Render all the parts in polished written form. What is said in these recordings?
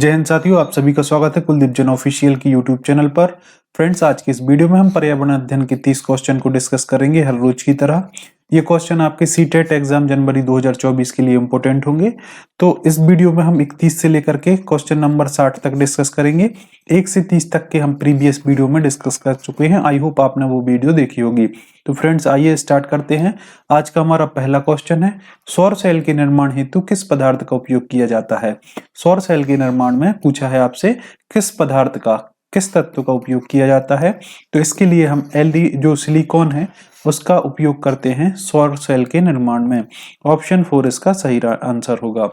जय हिंद साथियों, आप सभी का स्वागत है कुलदीप जैन ऑफिशियल की यूट्यूब चैनल पर। फ्रेंड्स, आज की इस वीडियो में हम पर्यावरण अध्ययन के 30 क्वेश्चन को डिस्कस करेंगे हर रोज की तरह। ये क्वेश्चन आपके सीटेट एग्जाम जनवरी 2024 के लिए इंपॉर्टेंट होंगे। तो इस वीडियो में हम 31 से लेकर के क्वेश्चन नंबर 60 तक डिस्कस करेंगे। 1 से 30 तक के हम प्रीवियस वीडियो में डिस्कस कर चुके हैं। आई होप आपने वो वीडियो देखी होगी। तो फ्रेंड्स, आइए स्टार्ट करते हैं। आज का हमारा पहला क्वेश्चन है, सौर सेल के निर्माण हेतु किस पदार्थ का उपयोग किया जाता है। सौर सेल के निर्माण में पूछा है आपसे किस पदार्थ का, किस तत्व का उपयोग किया जाता है। तो इसके लिए हम एलडी जो सिलिकॉन है उसका उपयोग करते हैं सौर सेल के निर्माण में। ऑप्शन 4 इसका सही आंसर होगा।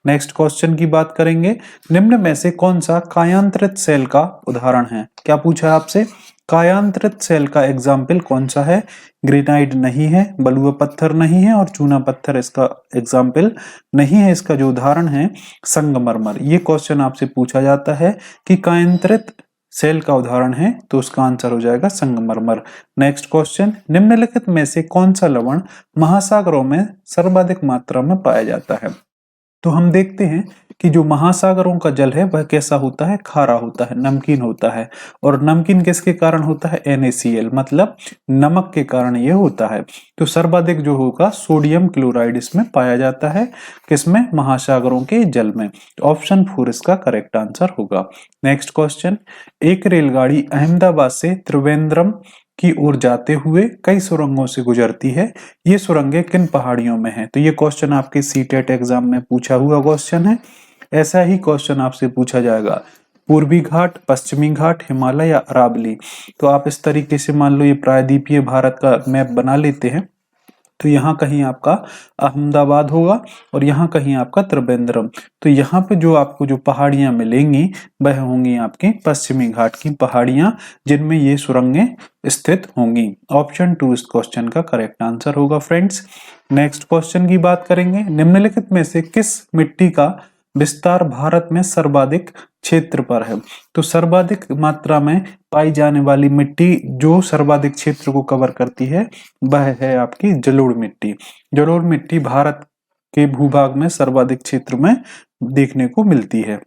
नेक्स्ट क्वेश्चन की बात करेंगे, निम्न में से कौन सा कायांतरित सेल का उदाहरण है। क्या पूछा है आपसे, कायांतरित सेल का एग्जाम्पल कौन सा है। ग्रेनाइट नहीं है, बलुआ पत्थर नहीं है और चूना पत्थर इसका एग्जाम्पल नहीं है। इसका जो उदाहरण है संगमरमर। ये क्वेश्चन आपसे पूछा जाता है कि कायांतरित सेल का उदाहरण है, तो उसका आंसर हो जाएगा संगमरमर। नेक्स्ट क्वेश्चन, निम्नलिखित में से कौन सा लवण महासागरों में सर्वाधिक मात्रा में पाया जाता है। तो हम देखते हैं कि जो महासागरों का जल है वह कैसा होता है, खारा होता है, नमकीन होता है। और नमकीन किसके कारण होता है, NaCl, मतलब नमक के कारण ये होता है। तो सर्वाधिक जो होगा सोडियम क्लोराइड इसमें पाया जाता है, किसमें, महासागरों के जल में। ऑप्शन 4 इसका करेक्ट आंसर होगा। नेक्स्ट क्वेश्चन, एक रेलगाड़ी अहमदाबाद से त्रिवेंद्रम की ओर जाते हुए कई सुरंगों से गुजरती है। ये सुरंगें किन पहाड़ियों में हैं। तो ये क्वेश्चन आपके सीटेट एग्जाम में पूछा हुआ क्वेश्चन है। ऐसा ही क्वेश्चन आपसे पूछा जाएगा पूर्वी घाट, पश्चिमी घाट, हिमालय या अरावली। तो आप इस तरीके से मान लो ये प्रायद्वीपीय भारत का मैप बना लेते हैं। तो यहाँ कहीं आपका अहमदाबाद होगा और यहाँ कहीं आपका त्रिवेंद्रम। तो यहाँ पे जो आपको जो पहाड़ियां मिलेंगी वह होंगी आपकी पश्चिमी घाट की पहाड़ियां, जिनमें ये सुरंगें स्थित होंगी। ऑप्शन 2 इस क्वेश्चन का करेक्ट आंसर होगा। फ्रेंड्स, नेक्स्ट क्वेश्चन की बात करेंगे, निम्नलिखित में से किस मिट्टी का विस्तार भारत में सर्वाधिक क्षेत्र पर है। तो सर्वाधिक मात्रा में पाई जाने वाली मिट्टी जो सर्वाधिक क्षेत्र को कवर करती है वह है आपकी जलोढ़ मिट्टी। जलोढ़ मिट्टी भारत के भूभाग में सर्वाधिक क्षेत्र में देखने को मिलती है।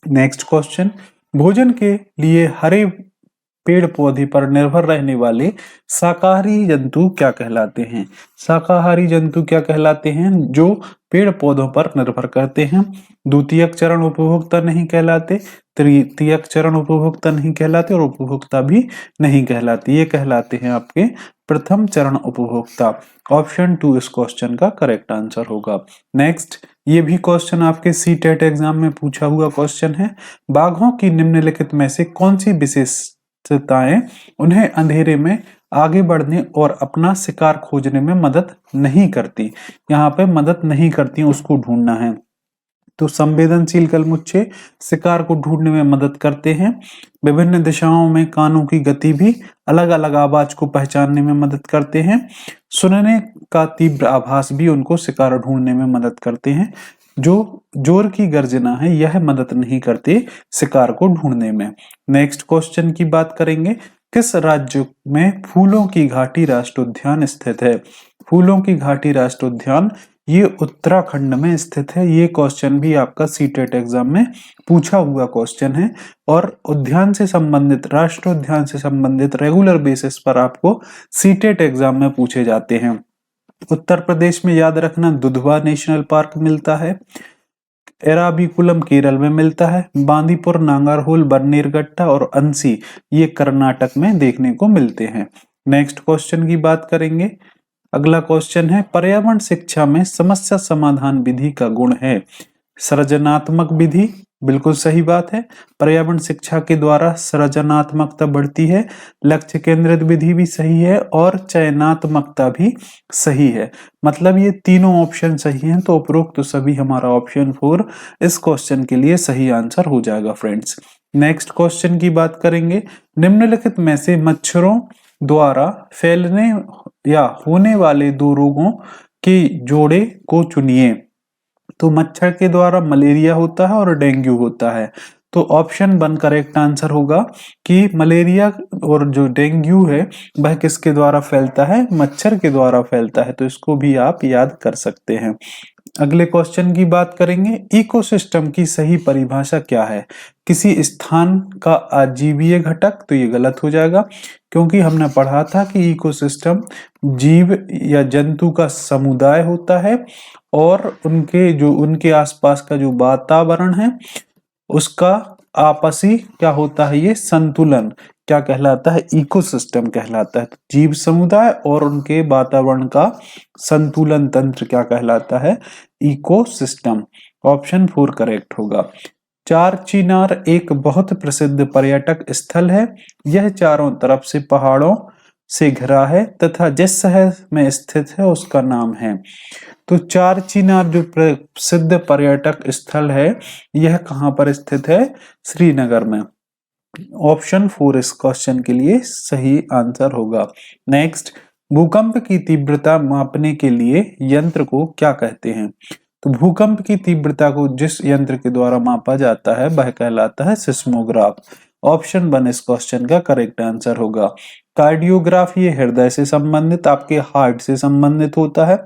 नेक्स्ट क्वेश्चन, भोजन के लिए हरे पेड़ पौधे पर निर्भर रहने वाले शाकाहारी जंतु क्या कहलाते हैं। शाकाहारी जंतु क्या कहलाते हैं, जो पेड़ पौधों पर निर्भर करते हैं। द्वितीयक चरण उपभोक्ता नहीं कहलाते, तृतीयक चरण उपभोक्ता नहीं कहलाते और उपभोक्ता भी नहीं कहलाते। ये कहलाते हैं आपके प्रथम चरण उपभोक्ता। ऑप्शन 2 इस क्वेश्चन का करेक्ट आंसर होगा। नेक्स्ट, ये भी क्वेश्चन आपके सीटेट एग्जाम में पूछा हुआ क्वेश्चन है, बाघों की निम्नलिखित में से कौन सी विशेषताएं उन्हें अंधेरे में आगे बढ़ने और अपना शिकार खोजने में मदद नहीं करती। यहाँ पे मदद नहीं करती, उसको ढूंढना है। तो संवेदनशील गलमुच्छे शिकार को ढूंढने में मदद करते हैं। विभिन्न दिशाओं में कानों की गति भी अलग अलग आवाज को पहचानने में मदद करते हैं। सुनने का तीव्र आभास भी उनको शिकार ढूंढने में मदद करते हैं। जो जोर की गर्जना है यह मदद नहीं करते शिकार को ढूंढने में। नेक्स्ट क्वेश्चन की बात करेंगे, किस राज्य में फूलों की घाटी राष्ट्रीय उद्यान स्थित है। फूलों की घाटी राष्ट्रीय उद्यान ये उत्तराखंड में स्थित है। ये क्वेश्चन भी आपका सीटेट एग्जाम में पूछा हुआ क्वेश्चन है और उद्यान से संबंधित, राष्ट्रीय उद्यान से संबंधित रेगुलर बेसिस पर आपको सीटेट एग्जाम में पूछे जाते हैं। उत्तर प्रदेश में याद रखना दुधवा नेशनल पार्क मिलता है, एराविकुलम केरल में मिलता है, बांदीपुर, नांगरहोल, बन्नेरघट्टा और अंसी ये कर्नाटक में देखने को मिलते हैं। नेक्स्ट क्वेश्चन की बात करेंगे। अगला क्वेश्चन है, पर्यावरण शिक्षा में समस्या समाधान विधि का गुण है सृजनात्मक विधि। बिल्कुल सही बात है, पर्यावरण शिक्षा के द्वारा सृजनात्मकता बढ़ती है। लक्ष्य केंद्रित विधि भी सही है और चयनात्मकता भी सही है। मतलब ये तीनों ऑप्शन सही हैं। तो उपरोक्त तो सभी हमारा ऑप्शन 4 इस क्वेश्चन के लिए सही आंसर हो जाएगा। फ्रेंड्स, नेक्स्ट क्वेश्चन की बात करेंगे, निम्नलिखित में से मच्छरों द्वारा फैलने या होने वाले दो रोगों के जोड़े को चुनिए। तो मच्छर के द्वारा मलेरिया होता है और डेंगू होता है। तो ऑप्शन 1 करेक्ट आंसर होगा कि मलेरिया और जो डेंगू है वह किसके द्वारा फैलता है, मच्छर के द्वारा फैलता है। तो इसको भी आप याद कर सकते हैं। अगले क्वेश्चन की बात करेंगे, इकोसिस्टम की सही परिभाषा क्या है? किसी स्थान का आजीवीय घटक, तो ये गलत हो जाएगा क्योंकि हमने पढ़ा था कि इकोसिस्टम जीव या जंतु का समुदाय होता है और उनके आसपास का जो वातावरण है उसका आपसी क्या होता है, ये संतुलन क्या कहलाता है, इकोसिस्टम कहलाता है। जीव समुदाय और उनके वातावरण का संतुलन तंत्र क्या कहलाता है, इकोसिस्टम। ऑप्शन 4 करेक्ट होगा। चार चिनार एक बहुत प्रसिद्ध पर्यटक स्थल है। यह चारों तरफ से पहाड़ों से घिरा है तथा जिस शहर में स्थित है उसका नाम है। तो चार चिनार जो प्रसिद्ध पर्यटक स्थल है यह कहाँ पर स्थित है, श्रीनगर में। ऑप्शन 4 इस क्वेश्चन के लिए सही आंसर होगा। नेक्स्ट, भूकंप की तीव्रता मापने के लिए यंत्र को क्या कहते हैं? तो भूकंप की तीव्रता को जिस यंत्र के द्वारा मापा जाता है वह कहलाता है सिस्मोग्राफ। ऑप्शन 1 इस क्वेश्चन का करेक्ट आंसर होगा। कार्डियोग्राफ ये हृदय से संबंधित, आपके हार्ट से संबंधित होता है।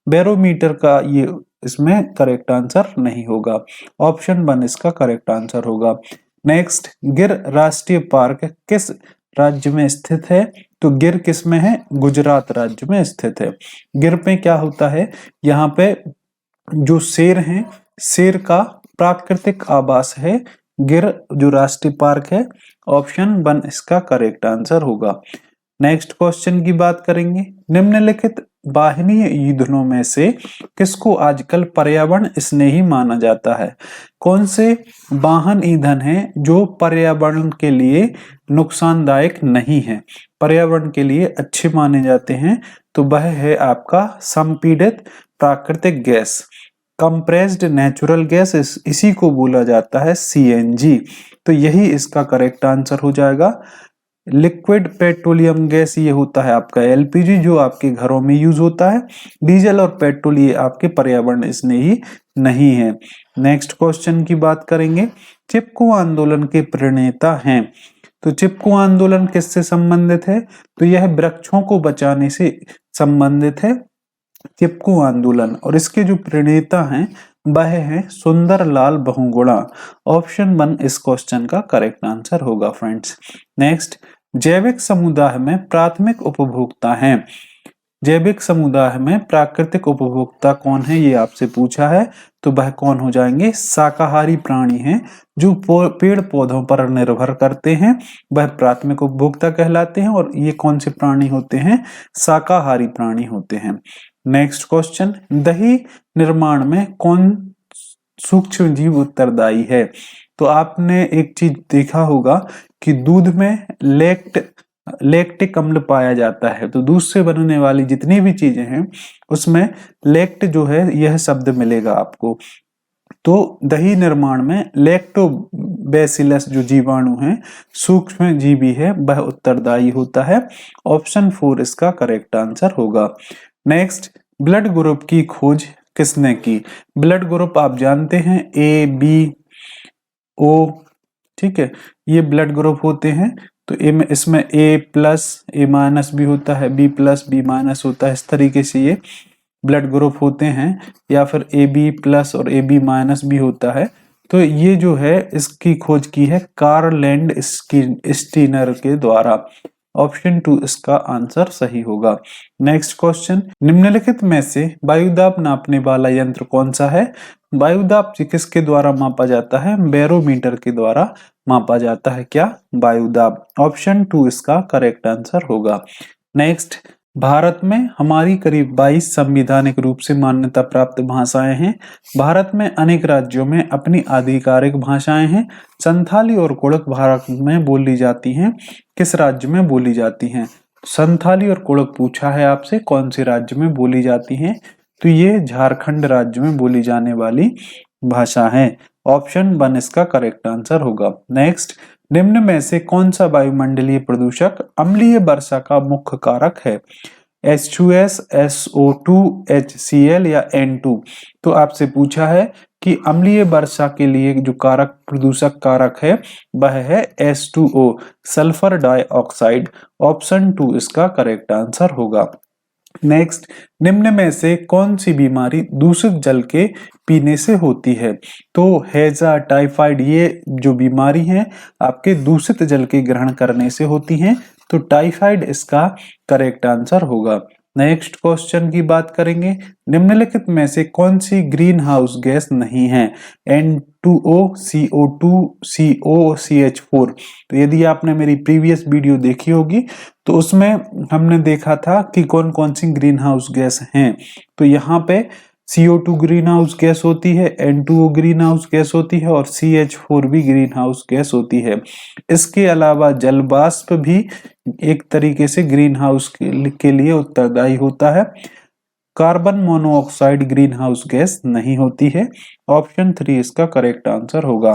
बैरोमीटर का ये इसमें करेक्ट आंसर नहीं होगा। ऑप्शन 1 इसका करेक्ट आंसर होगा। नेक्स्ट, गिर राष्ट्रीय पार्क किस राज्य में स्थित है? तो गिर किस में है, गुजरात राज्य में स्थित है। गिर पे क्या होता है, यहाँ पे जो शेर हैं, शेर का प्राकृतिक आवास है गिर जो राष्ट्रीय पार्क है। ऑप्शन 1 इसका करेक्ट आंसर होगा। नेक्स्ट क्वेश्चन की बात करेंगे, निम्नलिखित वाहिनीय ईंधनों में से किसको आजकल पर्यावरण स्नेही माना जाता है? कौन से वाहन ईंधन हैं जो पर्यावरण के लिए नुकसानदायक नहीं है, पर्यावरण के लिए अच्छे माने जाते हैं? तो वह है आपका संपीड़ित प्राकृतिक गैस, कंप्रेस्ड नेचुरल गैस, इसी को बोला जाता है सीएनजी। तो यही इसका करेक्ट आंसर हो जाएगा। लिक्विड पेट्रोलियम गैस ये होता है आपका एलपीजी जो आपके घरों में यूज होता है। डीजल और पेट्रोल ये आपके पर्यावरण स्नेही नहीं है। नेक्स्ट क्वेश्चन की बात करेंगे, चिपको आंदोलन के प्रणेता हैं। तो चिपको आंदोलन किससे संबंधित है? तो यह वृक्षों को बचाने से संबंधित है चिपको आंदोलन, और इसके जो प्रणेता हैं वह है सुंदरलाल बहुगुणा। ऑप्शन 1 इस क्वेश्चन का करेक्ट आंसर होगा फ्रेंड्स। नेक्स्ट, जैविक समुदाय में प्राथमिक उपभोक्ता हैं। जैविक समुदाय में प्राकृतिक उपभोक्ता कौन है ये आपसे पूछा है, तो वह कौन हो जाएंगे, शाकाहारी प्राणी हैं जो पेड़ पौधों पर निर्भर करते हैं, वह प्राथमिक उपभोक्ता कहलाते हैं। और ये कौन से प्राणी होते हैं, शाकाहारी प्राणी होते हैं। नेक्स्ट क्वेश्चन, दही निर्माण में कौन सूक्ष्म जीव उत्तरदायी है? तो आपने एक चीज देखा होगा कि दूध में लैक्टिक अम्ल पाया जाता है। तो दूध से बनने वाली जितनी भी चीजें हैं उसमें लैक्ट जो है यह शब्द मिलेगा आपको। तो दही निर्माण में लैक्टोबैसिलस जो जीवाणु है, सूक्ष्म जीवी है, वह उत्तरदायी होता है। ऑप्शन 4 इसका करेक्ट आंसर होगा। नेक्स्ट, ब्लड ग्रुप की खोज किसने की? ब्लड ग्रुप आप जानते हैं ए बी ओ, ठीक है, ये ब्लड ग्रुप होते हैं। तो इसमें ए प्लस ए माइनस भी होता है, बी प्लस बी माइनस होता है, इस तरीके से ये ब्लड ग्रुप होते हैं। या फिर ए बी प्लस और ए बी माइनस भी होता है। तो ये जो है इसकी खोज की है कार्ल लैंड स्टीनर के द्वारा। ऑप्शन 2 इसका आंसर सही होगा। नेक्स्ट क्वेश्चन, निम्नलिखित में से वायुदाब नापने वाला यंत्र कौन सा है? वायुदाब किसके द्वारा मापा जाता है? बैरोमीटर के द्वारा मापा जाता है क्या, वायुदाब। ऑप्शन 2 इसका करेक्ट आंसर होगा। नेक्स्ट, भारत में हमारी करीब 22 संवैधानिक रूप से मान्यता प्राप्त भाषाएं हैं। भारत में अनेक राज्यों में अपनी आधिकारिक भाषाएं हैं। संथाली और कुड़क भारत में बोली जाती हैं। किस राज्य में बोली जाती हैं? संथाली और कुड़क पूछा है आपसे कौन से राज्य में बोली जाती हैं, तो ये झारखंड राज्य में बोली जाने वाली भाषा है। ऑप्शन 1 इसका करेक्ट आंसर होगा। नेक्स्ट, निम्न में से कौन सा वायुमंडलीय प्रदूषक अम्लीय वर्षा का मुख्य कारक है? H2S, SO2, HCl या N2। तो आपसे पूछा है कि अम्लीय वर्षा के लिए जो कारक प्रदूषक कारक है वह है H2O, सल्फर डाइऑक्साइड। ऑप्शन 2 इसका करेक्ट आंसर होगा। नेक्स्ट, निम्न में से कौन सी बीमारी दूषित जल के पीने से होती है? तो हैजा, टाइफाइड, ये जो बीमारी है आपके दूषित जल के ग्रहण करने से होती हैं, तो टाइफाइड इसका करेक्ट आंसर होगा। नेक्स्ट क्वेश्चन की बात करेंगे, निम्नलिखित में से कौन सी ग्रीन हाउस गैस नहीं है? N2O, CO2, CO, CH4। तो यदि आपने मेरी प्रीवियस वीडियो देखी होगी तो उसमें हमने देखा था कि कौन कौन सी ग्रीन हाउस गैस हैं। तो यहाँ पे CO2 ग्रीन हाउस गैस होती है, N2O ग्रीन हाउस गैस होती है और CH4 भी ग्रीन हाउस गैस होती है। इसके अलावा जल वाष्प भी एक तरीके से ग्रीन हाउस के लिए उत्तरदायी होता है। Carbon monoxide green house gas नहीं होती है। ऑप्शन 3 इसका करेक्ट आंसर होगा।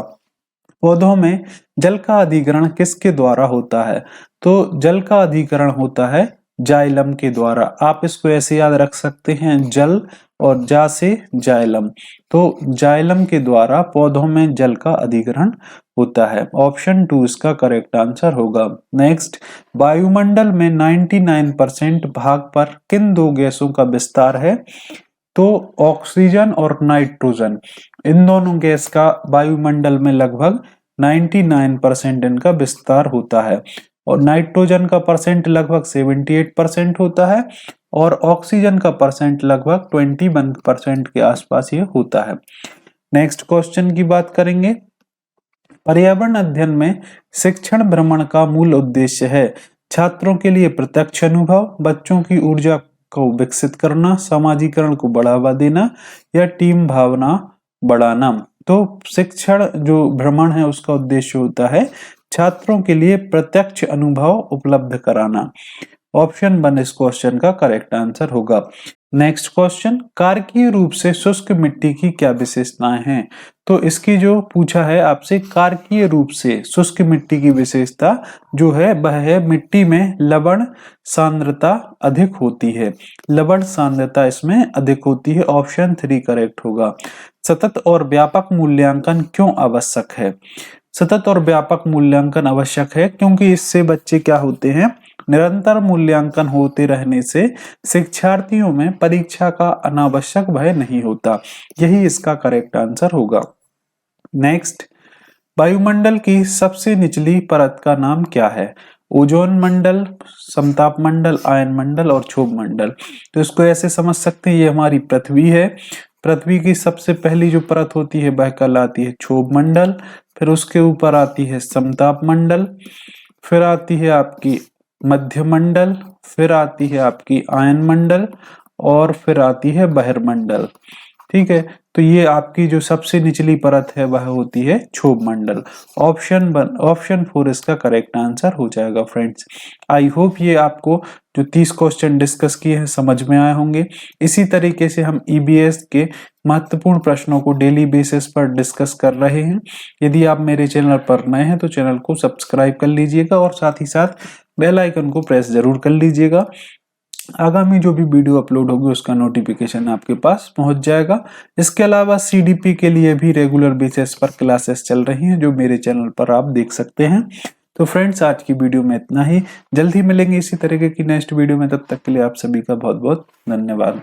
पौधों में जल का अधिग्रहण किसके द्वारा होता है? तो जल का अधिग्रहण होता है जाइलम के द्वारा। आप इसको ऐसे याद रख सकते हैं, जल और जा से जाइलम। तो जाइलम के द्वारा पौधों में जल का अधिग्रहण होता है। ऑप्शन 2 इसका करेक्ट आंसर होगा। नेक्स्ट, वायुमंडल में 99% भाग पर किन दो गैसों का विस्तार है? तो ऑक्सीजन और नाइट्रोजन, इन दोनों गैस का वायुमंडल में लगभग 99% इनका विस्तार होता है और नाइट्रोजन का परसेंट लगभग 78% होता है और ऑक्सीजन का परसेंट लगभग 21% के आसपास ये होता है। नेक्स्ट क्वेश्चन की बात करेंगे, पर्यावरण अध्ययन में शिक्षण भ्रमण का मूल उद्देश्य है छात्रों के लिए प्रत्यक्ष अनुभव, बच्चों की ऊर्जा को विकसित करना, समाजीकरण को बढ़ावा देना या टीम भावना बढ़ाना। तो शिक्षण जो भ्रमण है उसका उद्देश्य होता है छात्रों के लिए प्रत्यक्ष अनुभव उपलब्ध कराना। ऑप्शन 1 इस क्वेश्चन का करेक्ट आंसर होगा। नेक्स्ट क्वेश्चन, कार्कीय रूप से शुष्क मिट्टी की क्या विशेषताएं हैं? तो इसकी जो पूछा है आपसे, कार्कीय रूप से शुष्क मिट्टी की विशेषता जो है वह है मिट्टी में लवण सांद्रता अधिक होती है। लवण सांद्रता इसमें अधिक होती है। ऑप्शन 3 करेक्ट होगा। सतत और व्यापक मूल्यांकन क्यों आवश्यक है? सतत और व्यापक मूल्यांकन आवश्यक है क्योंकि इससे बच्चे क्या होते हैं, निरंतर मूल्यांकन होते रहने से शिक्षार्थियों में परीक्षा का अनावश्यक भय नहीं होता। यही इसका करेक्ट आंसर होगा। नेक्स्ट, वायुमंडल की सबसे निचली परत का नाम क्या है? ओजोन मंडल, समताप मंडल, आयन मंडल और क्षोभ मंडल। तो इसको ऐसे समझ सकते हैं, ये हमारी पृथ्वी है। पृथ्वी की सबसे पहली जो परत होती है वह कहलाती है क्षोभ मंडल, फिर उसके ऊपर आती है समताप मंडल, फिर आती है आपकी मध्य मंडल, फिर आती है आपकी आयन मंडल और फिर आती है बहिर्मंडल। ठीक है, तो ये आपकी जो सबसे निचली परत है वह होती है क्षोभ मंडल। ऑप्शन 4 इसका करेक्ट आंसर हो जाएगा। फ्रेंड्स, आई होप ये आपको जो 30 क्वेश्चन डिस्कस किए हैं समझ में आए होंगे। इसी तरीके से हम ईबीएस के महत्वपूर्ण प्रश्नों को डेली बेसिस पर डिस्कस कर रहे हैं। यदि आप मेरे चैनल पर नए हैं तो चैनल को सब्सक्राइब कर लीजिएगा और साथ ही साथ बेल आइकन को प्रेस जरूर कर लीजिएगा। आगामी जो भी वीडियो अपलोड होगी उसका नोटिफिकेशन आपके पास पहुंच जाएगा। इसके अलावा सीडीपी के लिए भी रेगुलर बेसिस पर क्लासेस चल रही हैं जो मेरे चैनल पर आप देख सकते हैं। तो फ्रेंड्स, आज की वीडियो में इतना ही। जल्द ही मिलेंगे इसी तरीके की नेक्स्ट वीडियो में। तब तक के लिए आप सभी का बहुत बहुत धन्यवाद।